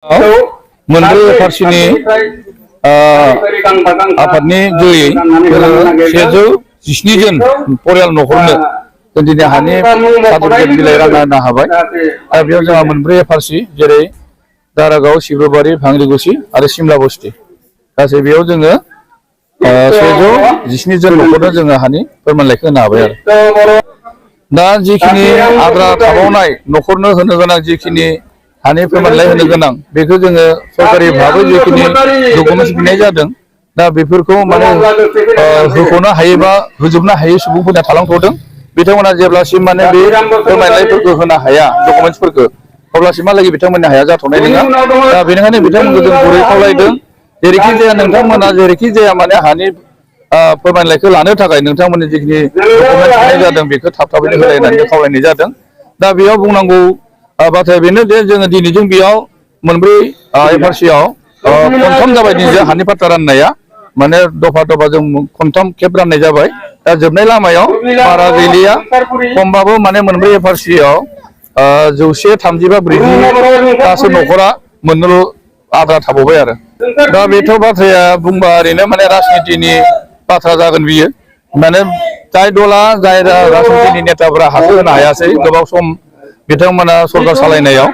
मwnw फारसिनि आफादनि जोयै 117 जन परियाल नखरनो जों दिनै हानि सार्टिफिकेट बिलाइ रानना होनो हाबाय। दा बेयाव जोंहा मोनब्रै फारसि जेरै दारागाव, सिब्रुबारि, भांग्रिगुसि आरो सिमला बस्ति गासै बेयाव जोङो 117 जन नखरनो जोङो हानि फोरमानलाइखौ होनो हाबाय आरो दा जिखिनि आद्रा थाबावनाय नखरनो होनो गोनां जिखिनि हानि फोरमानलाइ होनो गोनां बेखौ जोङो सरकारि भाबै जिखिनि डकुमेन्ट्स बिनाय जादों दा बेफोरखौ माने होख'नो हायोबा होजोबनो हायै सुबुंफोरा थालांथ'दों बिथांमोना जेब्लासिम माने बे फोरमानलाइफोरखौ होनो हाया डकुमेन्ट्सफोरखौ अब्लासिमहालागै बिथांमोननि हाया जाथ'नाय नङा। दा बेनिखायनो बिथांमोनखौ जों गुरै खावलायदों जेरैखि जाया नोंथांमोना जेरैखि जाया माने हानि फोरमानलाइखौ लानो थाखाय नोंथांमोननि जिखिनि डकुमेन्ट्स होनाय जादों बेखौ थाब-थाबैनो होलाय होननानै खावलायनाय जादों। दा बेयाव बुंनांगौ बाथ्राया बेनो जे जोङो दिनैजों बेयाव मोनब्रै एफआरसिआव खनथाम जाबाय दिनैजों हानि पाट्टा राननाया माने दफा दफा जों खनथाम खेब राननाय जाबाय। दा जोबनाय लामायाव बारा गैलिया खमबाबो माने मोनब्रै एफआरसिआव 130-140तासो नखरा मोननोल' आद्रा थाबावबाय आरो दा बेथ' बाथ्राया बुंबा ओरैनो माने राजनितिनि बाथ्रा जागोन बियो माने जाय दला जाय राजनितिनि नेताफोरा हाखौ होनो हायासै गोबाव सम बिथांमोना सरकार सालायनायाव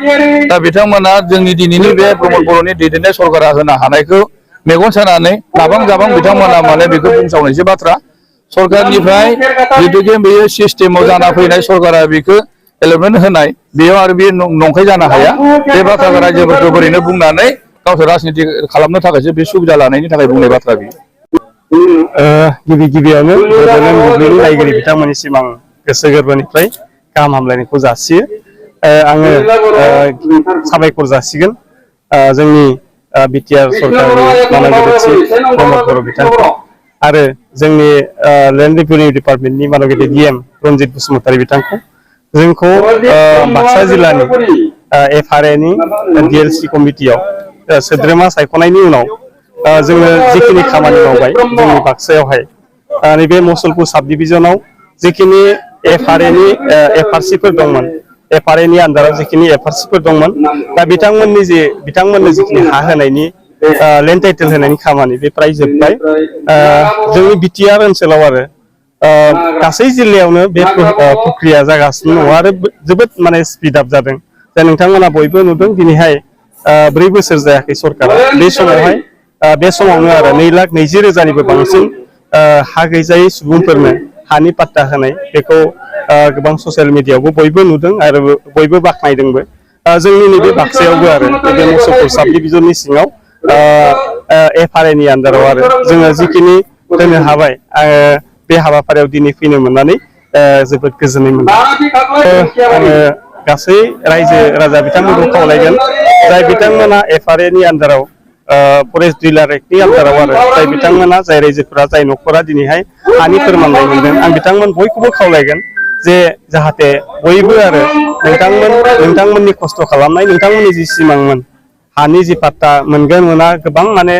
दा बिथांमोना जोंनि दिनैनि बे प्रमद बर'नि दैदेननाय सरकारा होनो हानायखौ मेगन सानानै लाबां जाबां बिथांमोना माने बेखौ बुंसावनायसो बाथ्रा सरकारनिफ्राय जितुके बेयो सिस्टेमाव जाना फैनाय सरकारा बेखौ एलटमेन्ट होनाय बेयाव आरो बे नंखाय जानो हाया बे बाथ्राखौ रायजोफोरखौ ओरैनो बुंनानै गावसोर राजनिति खालामनो थाखायसो बे सुबिदा लानायनि थाखाय बुंनाय बाथ्रा बियो। गिबियावनो बड'लेण्ड बुब्लिनि नायगिरि बिथांमोननिसिम आं गोसो गोरबोनिफ्राय गाहाम हामलायनायखौ जासियो। आङो साबायखर जासिगोन जोंनि बिटिआर सरकारनि मानगिरि प्रमद बर' बिथांखौ आरो जोंनि लेन्ड रेभिनिउ डिपार्टमेन्टनि मानगिरि डिएम रन्जित बसुमतारी बिथांखौ जोंखौ बाक्सा जिल्लानि एफआरएनि डिएलसि कमिटियाव सोद्रोमा सायख'नायनि उनाव जोङो जिखिनि खामानि मावबाय जोंनि बाक्सायावहाय नैबे मुसलपुर साब डिभिजनाव जिखिनि एफआरएनि एफआरसिफोर दंमोन एफआरएनि आन्दाराव जिखिनि एफआरसिफोर दंमोन दा बिथांमोननो जिखिनि हा होनायनि लेन्ड टाइटेल होनायनि खामानि बे प्राय जोब्बाय जोंनि बिटिआर ओनसोलाव आरो गासै जिल्लायावनो बे प्रक्रिया जागासिनो दङ आरो जोबोद माने स्पिड आप जादों दा नोंथांमोना बयबो नुदों दिनैहाय 4 बोसोर जायाखै सरकारा बे समावहाय बे समावनो आरो 2,20,000निबो बांसिन हा गैजायै सुबुंफोरनो हानि पाट्टा होनाय बेखौ गोबां ससियेल मिडियायावबो बयबो नुदों आरो बयबो बाख्नायदोंबो जोंनि नैबे बाक्सायावबो आरो बे मुसलपुर साब डिभिजननि सिङाव एफआरएनि आन्दाराव आरो जोङो जिखिनि होनो हाबाय आङो बे हाबाफारियाव दिनै फैनो मोननानै जोबोद गोजोननाय मोनदों। आङो गासै रायजो राजा बिथांमोनखौ खावलायगोन जाय बिथांमोना एफआरएनि आन्दाराव फरेस्ट डिलार एक्टनि आन्दाराव आरो जाय बिथांमोना जाय रायजोफोरा जाय नखरा दिनैहाय हानि फोरमानलाइ मोनदों आं बिथांमोन बयखौबो खावलायगोन जे जाहाथे बयबो आरो नोंथांमोननि खस्थ' खालामनाय नोंथांमोननि जि सिमांमोन हानि जि पाट्टा मोनगोन मोना गोबां माने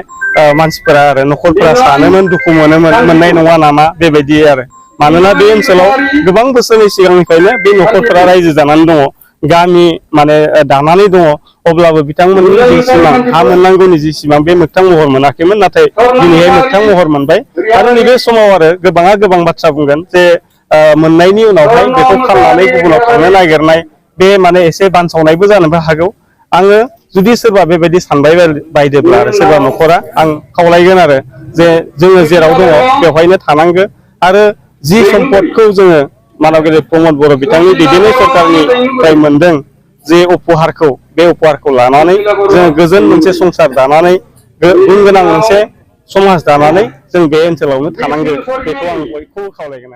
मानसिफोरा आरो नखरफोरा सानोमोन दुखु मोननाय नङा नामा बेबायदि आरो मानोना बे ओनसोलाव गोबां बोसोरनि सिगांनिफ्रायनो बे नखरफोरा रायजो जानानै दङ गामि माने दानानै दङ अब्लाबो बिथांमोननि जि सिमां हा मोननांगौनि जि सिमां बे मोगथां महर मोनाखैमोन नाथाय दिनैहाय मोगथां महर मोनबाय आरो नैबे समाव आरो गोबाङा गोबां बाथ्रा बुंगोन जे मोननायनि उनावहाय बेखौ फाननानै गुबुनाव थांनो नागिरनाय बे माने एसे बानसावनायबो जानोबो हागौ आङो जुदि सोरबा बेबायदि सानबाय बायदोब्ला आरो सोरबा नखरा आं खावलायगोन आरो जे जोङो जेराव दङ बेवहायनो थानांगो आरो जि सम्पदखौ जोङो मानगिरि प्रमद बर' बिथांनि दैदेननाय सरकारनिफ्राय मोनदों जे उपहारखौ बे उपहारखौ लानानै जोङो गोजोन मोनसे संसार दानानै गुन गोनां मोनसे समाज दानानै जों बे ओनसोलावनो थानांगौ बेखौ आं बयखौबो खावलायगोन।